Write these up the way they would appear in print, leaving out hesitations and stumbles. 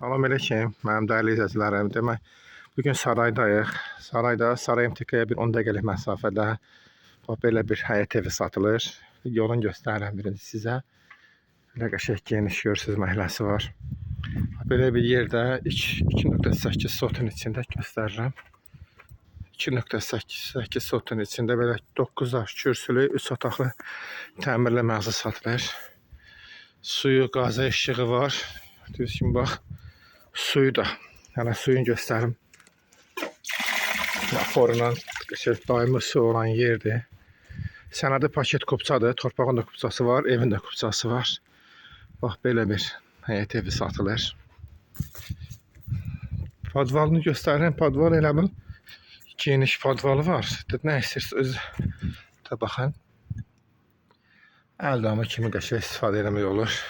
Salam aleyküm, mənim dəyərli izləyicilərim. Demək, bugün saraydayıq. Sarayda Saray MTK-yə bir 10 dəqiqəlik məsafədə belə bir həyət evi satılır. Yolun göstərirəm birinci sizə. Belə qəşəng geniş görürsüz məhəlləsi var. Belə bir yerdə 2.8 sotun içində göstərirəm. 2.8 sotun içində belə 9 kürsülü, 3 otaqlı təmirli mənzil satılır. Suyu, qazı, işığı var. Düz kimi bax. Suyu da, yəni suyun göstərim. Forunan daimi su olan yerdir. Sənədi paket kupçadır. Torpağın da kupçası var, evin də kupçası var. Bax, belə bir həyət evi satılır. Podvalını göstərirəm. Podval elə bil geniş podvalı var. Nə istəyirsiniz, öz də baxın. Əldamı kimi qəşəng istifadə eləmək olur.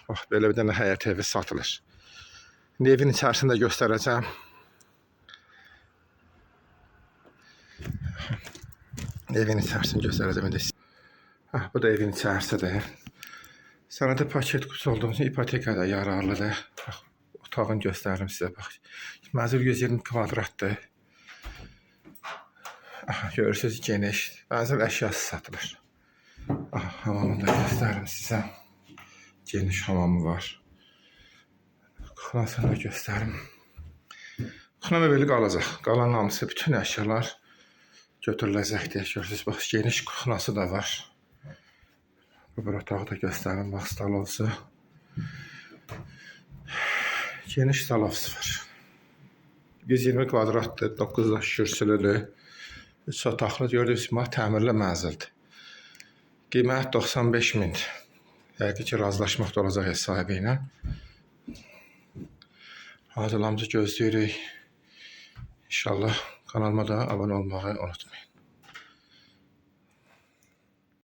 Bax, belə bir dənə həyət evi satılır. İndi evin içərisində göstərəcəm. Evin içərisini göstərəcəm. Bu da evin içərisidir. Sənədi paket kutusu olduğumuz ipotekada yararlıdır. Bax, otağını göstərim sizə. Bax, mənzil 120 kvadratdır. Görürsünüz, geniş. Mənzil əşyası satılır. Hamamını da göstərim sizə. Geniş hamamı var. Kuxnasını da göstərim. Kuxna belə qalacaq. Qalan hamısı, bütün əşyalar götürüləcək deyə görürsünüz. Bax, geniş kuxnası da var. Bu bir otağı da göstərim. Bax, stalovsu. Geniş stalovsu var. 120 kvadratdır, 9 kürsülüdür. 3 otaqlı gördüyünüz kimi təmirli mənzildir. Qiymət 95 min. Yəqin ki, razılaşmaq da olacaq ev sahibi ilə. Hazırlamızı gözləyirik. İnşallah kanalıma da abone olmayı unutmayın.